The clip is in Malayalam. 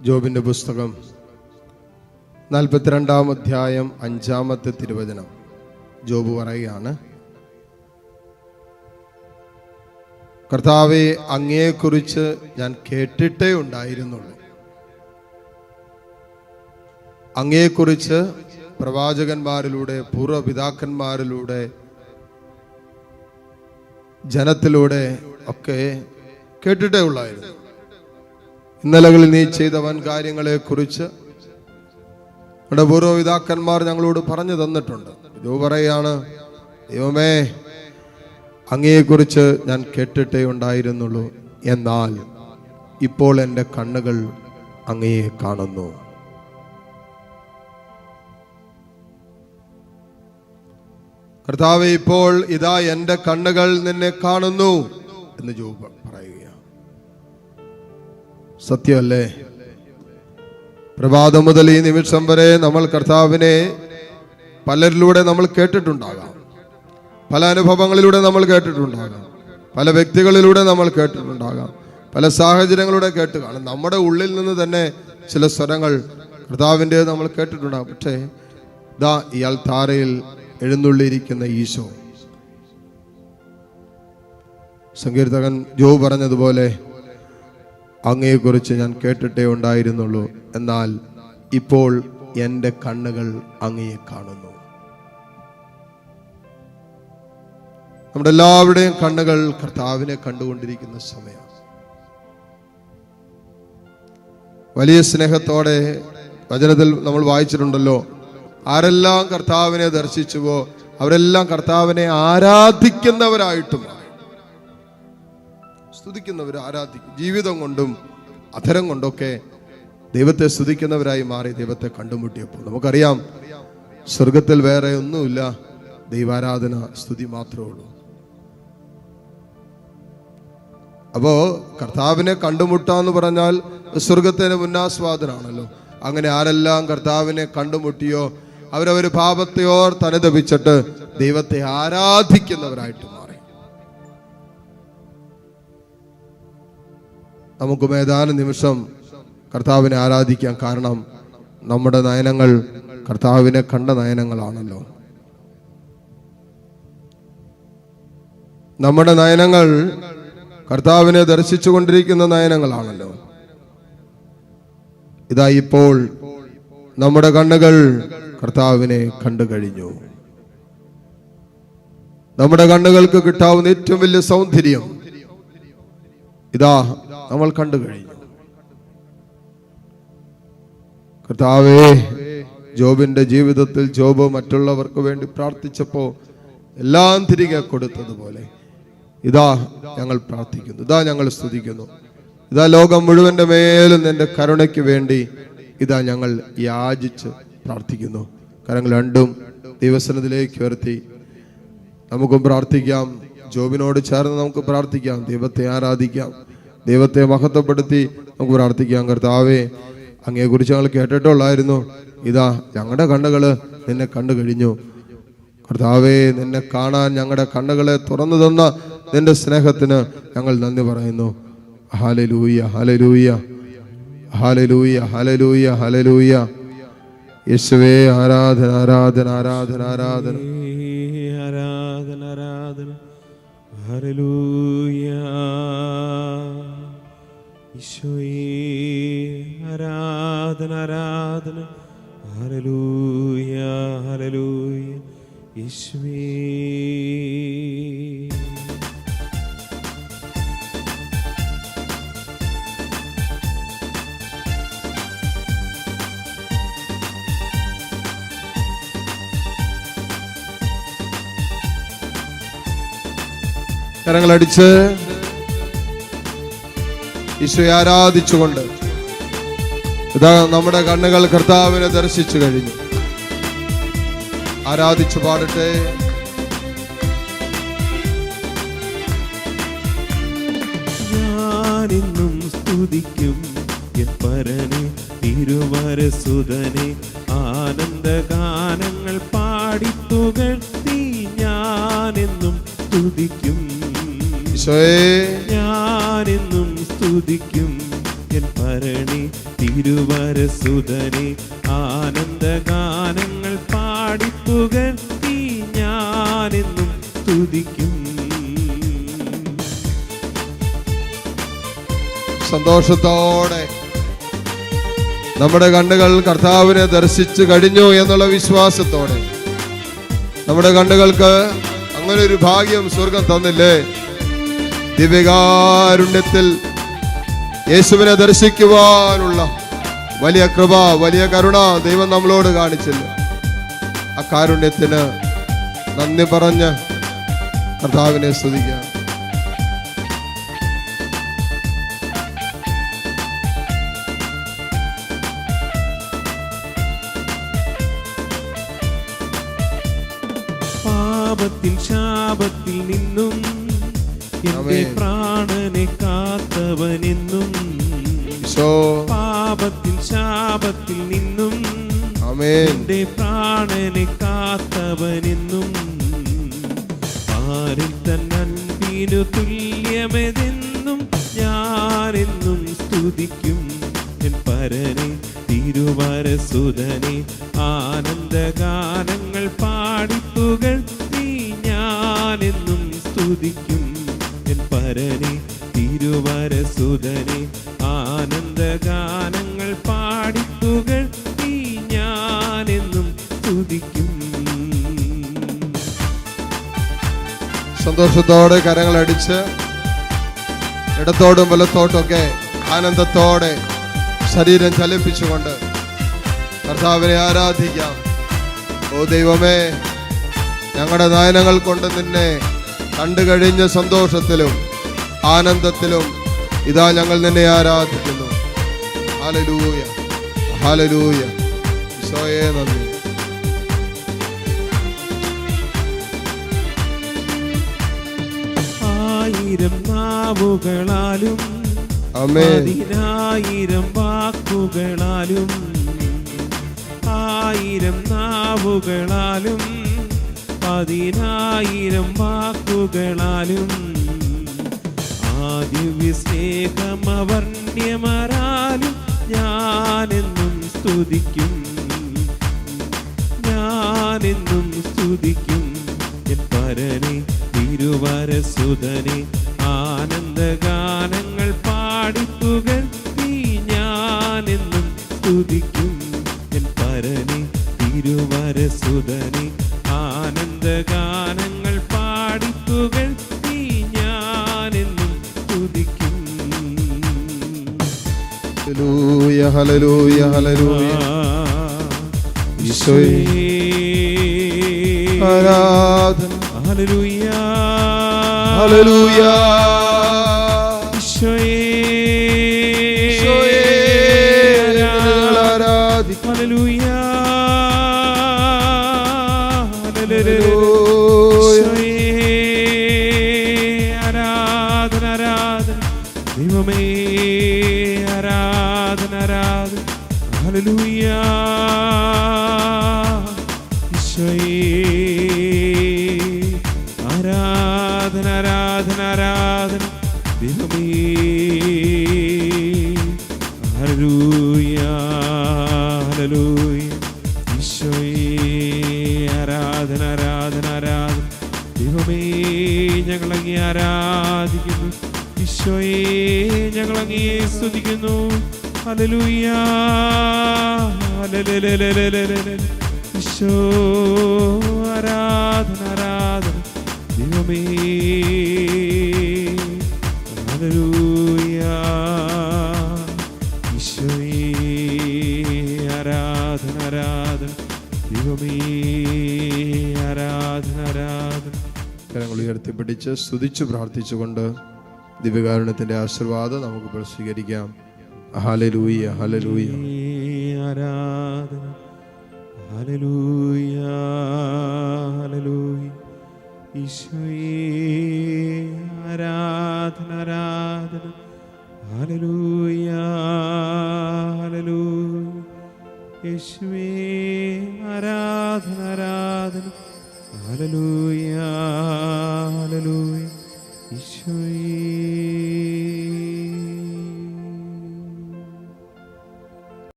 ജോബിന്റെ പുസ്തകം 42-ാം അധ്യായം 5-ാമത്തെ തിരുവചനം. ജോബ് പറയുകയാണ്, കർത്താവേ, അങ്ങയെക്കുറിച്ച് ഞാൻ കേട്ടിട്ടേ ഉണ്ടായിരുന്നുള്ളൂ. അങ്ങയെക്കുറിച്ച് പ്രവാചകന്മാരിലൂടെ, പൂർവ്വപിതാക്കന്മാരിലൂടെ, ജനത്തിലൂടെ ഒക്കെ കേട്ടിട്ടേ ഉള്ളായിരുന്നു. ഇന്നലകളിൽ നീ ചെയ്ത വൻ കാര്യങ്ങളെ കുറിച്ച് നമ്മുടെ പൂർവ്വപിതാക്കന്മാർ ഞങ്ങളോട് പറഞ്ഞു തന്നിട്ടുണ്ട്. ഇത് പറയാണ്, ദൈവമേ, അങ്ങയെക്കുറിച്ച് ഞാൻ കേട്ടിട്ടേ ഉണ്ടായിരുന്നുള്ളൂ, എന്നാൽ ഇപ്പോൾ എൻ്റെ കണ്ണുകൾ അങ്ങയെ കാണുന്നു. കർത്താവേ, ഇപ്പോൾ ഇതാ എൻ്റെ കണ്ണുകൾ നിന്നെ കാണുന്നു എന്ന് ജോബ് പറയുകയാണ്. സത്യമല്ലേ? പ്രഭാതം മുതൽ ഈ നിമിഷം വരെ നമ്മൾ കർത്താവിനെ പലരിലൂടെ നമ്മൾ കേട്ടിട്ടുണ്ടാകാം, പല അനുഭവങ്ങളിലൂടെ നമ്മൾ കേട്ടിട്ടുണ്ടാകാം, പല വ്യക്തികളിലൂടെ നമ്മൾ കേട്ടിട്ടുണ്ടാകാം, പല സാഹചര്യങ്ങളിലൂടെ കേട്ട് കാണും. നമ്മുടെ ഉള്ളിൽ നിന്ന് തന്നെ ചില സ്വരങ്ങൾ കർത്താവിൻ്റെ നമ്മൾ കേട്ടിട്ടുണ്ടാകും. പക്ഷേ ദാ ഇയാൾ താരയിൽ എഴുന്നള്ളിയിരിക്കുന്ന ഈശോ, സങ്കീർത്തകൻ ജോബ് പറഞ്ഞതുപോലെ, അങ്ങയെക്കുറിച്ച് ഞാൻ കേട്ടിട്ടേ ഉണ്ടായിരുന്നുള്ളൂ, എന്നാൽ ഇപ്പോൾ എൻ്റെ കണ്ണുകൾ അങ്ങയെ കാണുന്നു. നമ്മുടെ എല്ലാവരുടെയും കണ്ണുകൾ കർത്താവിനെ കണ്ടുകൊണ്ടിരിക്കുന്ന സമയം. വലിയ സ്നേഹത്തോടെ വചനത്തിൽ നമ്മൾ വായിച്ചിട്ടുണ്ടല്ലോ, ആരെല്ലാം കർത്താവിനെ ദർശിച്ചുവോ അവരെല്ലാം കർത്താവിനെ ആരാധിക്കുന്നവരായിട്ടും സ്തുതിക്കുന്നവർ, ആരാധിക്കും. ജീവിതം കൊണ്ടും അധരം കൊണ്ടൊക്കെ ദൈവത്തെ സ്തുതിക്കുന്നവരായി മാറി ദൈവത്തെ കണ്ടുമുട്ടിയപ്പോൾ നമുക്കറിയാം, സ്വർഗത്തിൽ വേറെ ഒന്നുമില്ല, ദൈവാരാധന, സ്തുതി മാത്രമേ ഉള്ളൂ. അപ്പോ കർത്താവിനെ കണ്ടുമുട്ടാന്ന് പറഞ്ഞാൽ സ്വർഗത്തിന് മുന്നാസ്വാദനാണല്ലോ. അങ്ങനെ ആരെല്ലാം കർത്താവിനെ കണ്ടുമുട്ടിയോ അവരവർ പാപത്തെയോർ തനുദപിച്ചിട്ട് ദൈവത്തെ ആരാധിക്കുന്നവരായിട്ട് മാറി. നമുക്ക് ഏതാനും നിമിഷം കർത്താവിനെ ആരാധിക്കാം. കാരണം നമ്മുടെ നയനങ്ങൾ കർത്താവിനെ കണ്ട നയനങ്ങളാണല്ലോ. നമ്മുടെ നയനങ്ങൾ കർത്താവിനെ ദർശിച്ചു കൊണ്ടിരിക്കുന്ന നയനങ്ങളാണല്ലോ. ഇതാ ഇപ്പോൾ നമ്മുടെ കണ്ണുകൾ കർത്താവിനെ കണ്ടു കഴിഞ്ഞു. നമ്മുടെ കണ്ണുകൾക്ക് കിട്ടാവുന്ന ഏറ്റവും വലിയ സൗന്ദര്യം ഇതാ നമ്മൾ കണ്ടു കഴിഞ്ഞു. കർത്താവേ, ജോബിന്റെ ജീവിതത്തിൽ ജോബ് മറ്റുള്ളവർക്ക് വേണ്ടി പ്രാർത്ഥിച്ചപ്പോൾ എല്ലാം തിരികെ കൊടുത്തതുപോലെ ഇതാ ഞങ്ങൾ പ്രാർത്ഥിക്കുന്നു, ഇതാ ഞങ്ങൾ സ്തുതിക്കുന്നു, ഇതാ ലോകം മുഴുവന്റെ മേലും നിന്റെ കരുണയ്ക്ക് വേണ്ടി ഇതാ ഞങ്ങൾ യാചിച്ച് പ്രാർത്ഥിക്കുന്നു. കരങ്ങൾ രണ്ടും ദൈവസന്നിധിയിലേക്ക് ഉയർത്തി നമുക്കും പ്രാർത്ഥിക്കാം. ജോബിനോട് ചേർന്ന് നമുക്ക് പ്രാർത്ഥിക്കാം, ദൈവത്തെ ആരാധിക്കാം, ദൈവത്തെ മഹത്വപ്പെടുത്തി നമുക്ക് പ്രാർത്ഥിക്കാം. കർത്താവേ, അങ്ങയെക്കുറിച്ച് ഞങ്ങൾ കേട്ടിട്ടുള്ളായിരുന്നു, ഇതാ ഞങ്ങളുടെ കണ്ണുകൾ നിന്നെ കണ്ടു കഴിഞ്ഞു. കർത്താവേ, നിന്നെ കാണാൻ ഞങ്ങളുടെ കണ്ണുകളെ തുറന്നു തന്ന നിന്റെ സ്നേഹത്തിന് ഞങ്ങൾ നന്ദി പറയുന്നു. Hallelujah, hallelujah, hallelujah, hallelujah, hallelujah. യേശുവേ, ആരാധന, ആരാധന, ആരാധന, ആരാധന, ആരാധന, ആരാധന. ഹല്ലേലൂയ. ഈശോയേ, ആരാധന, ആരാധന. Hallelujah, hallelujah. യേശുവേ. കരങ്ങളടിച്ച് ഈശോയെ ആരാധിച്ചുകൊണ്ട് ഇതാ നമ്മുടെ കണ്ണുകൾ കർത്താവിനെ ദർശിച്ചു കഴിഞ്ഞു. ആരാധിച്ചു പാടട്ടെ. ഞാനെന്നും സ്തുതിക്കും എൻ പരനെ, തിരുവരസുതനെ, ആനന്ദഗാനങ്ങൾ പാടിത്തുകഴ്ത്തി ഞാനെന്നും സ്തുതിക്കും. ഈശോയെ, ഞാനെന്നും സ്തുതിക്കും എൻ ഭരണി തിരുവരസുതനെ ആനന്ദഗാനങ്ങൾ പാടിപ്പുകഴ്ത്തി ഞാനെന്നും സ്തുതിക്കും. സന്തോഷത്തോടെ നമ്മുടെ കണ്ണുകൾ കർത്താവിനെ ദർശിച്ചു കഴിഞ്ഞു എന്നുള്ള വിശ്വാസത്തോടെ, നമ്മുടെ കണ്ണുകൾക്ക് അങ്ങനെ ഒരു ഭാഗ്യം സ്വർഗം തന്നില്ലേ? ദിവ്യകാരുണ്യത്തിൽ യേശുവിനെ ദർശിക്കുവാനുള്ള വലിയ കൃപ, വലിയ കരുണ ദൈവം നമ്മളോട് കാണിച്ചില്ല. ആ കാരുണ്യത്തിന് നന്ദി പറഞ്ഞ് കർത്താവിനെ സ്തുതിക്കാം. പാപത്തിൽ ശാപത്തിൽ നിന്നും എന്റെ പ്രാണനെ കാത്തവനെന്നും, പാപത്തിൽ ശാപത്തിൽ നിന്നും എന്റെ പ്രാണനെ കാത്തവനെന്നും, ആരിൽ തന്നൻപിനു തുല്യമെതെന്നും ഞാനെന്നും സ്തുതിക്കും. എൻ പരനെ തിരുവരസുതനെ ആനന്ദഗാനങ്ങൾ പാടിപ്പുകഴ്ത്തി ഞാനെന്നും സ്തുതിക്കും. എൻ പരനെ തിരുവരസുതനെ ആനന്ദഗാനങ്ങൾ പാടിപ്പുകഴ്ത്തി ഞാനെന്നും സ്തുതിക്കും. സന്തോഷത്തോടെ കരങ്ങളടിച്ച് ഇടത്തോടും വലത്തോട്ടൊക്കെ ആനന്ദത്തോടെ ശരീരം ചലിപ്പിച്ചുകൊണ്ട് കർത്താവിനെ ആരാധിക്കാം. ഓ ദൈവമേ, ഞങ്ങളുടെ നയനങ്ങൾ കൊണ്ട് നിന്നെ കണ്ടു കഴിഞ്ഞ സന്തോഷത്തിലും ആനന്ദത്തിലും ഇതാ ഞങ്ങൾ നിന്നെ ആരാധിക്കുന്നു. Hallelujah, hallelujah. ഈശോയേ നന്ദി. ആയിരം നാവുകളാലും പതിനായിരം വാക്കുകളാലും, ആയിരം നാവുകളാലും പതിനായിരം വാക്കുകളാലും ആദിവ്യ സ്നേഹമവർണ്യമരാലും ഞാനെന്നും സ്തുതിക്കും, ഞാനെന്നും സ്തുതിക്കും. എൻ പരനെ തിരുവരസുതനെ ആനന്ദഗാനങ്ങൾ പാടിപ്പുകഴ്ത്തി ഞാനെന്നും സ്തുതിക്കും. എൻ പരനെ തിരുവരസുതനെ ആനന്ദഗാനങ്ങൾ പാടിപ്പുകഴ്ത്തി ഞാനെന്നും സ്തുതിക്കും. Hallelujah, hallelujah, hallelujah. ഈശോയേ ആരാധന. Hallelujah, hallelujah. ഈശോയേ ആരാധിക്കാം. ഹല്ലേലൂയ, ആരാധന, ആരാധന ദൈവമേ, ആരാധന, ആരാധന. ഹല്ലേലൂയ, ഈശോയേ ആരാധന, ആരാധന, ആരാധന ദൈവമേ. Hallelujah, hallelujah. ഈശോയേ ആരാധന, ആരാധന, ആരാധന ദൈവമേ. ഞങ്ങളങ്ങേ ആരാധിക്കുന്നു. ഈശോയേ ഞങ്ങളങ്ങേ സ്തുതിക്കുന്നു. Hallelujah, hallelujah. ഈശോ ആരാധന, ആരാധന ദൈവമേ. ഹല്ലേലൂയ, ഈശോയേ ആരാധന, ആരാധന ദൈവമേ. ആരാധന, ആരാധന. കരങ്ങൾ ഉയർത്തിപ്പിടിച്ച് സ്തുതിച്ച് പ്രാർത്ഥിച്ചുകൊണ്ട് ദിവ്യകാരുണ്യത്തിന്റെ ആശീർവാദം നമുക്ക് സ്വീകരിക്കാം. Hallelujah, hallelujah. ആരാധന. Hallelujah, hallelujah. ഈശോയേ ആരാധന, ആരാധന. Hallelujah, hallelujah. യേശുവേ ആരാധന, ആരാധന. ഹല്ലേലൂയ.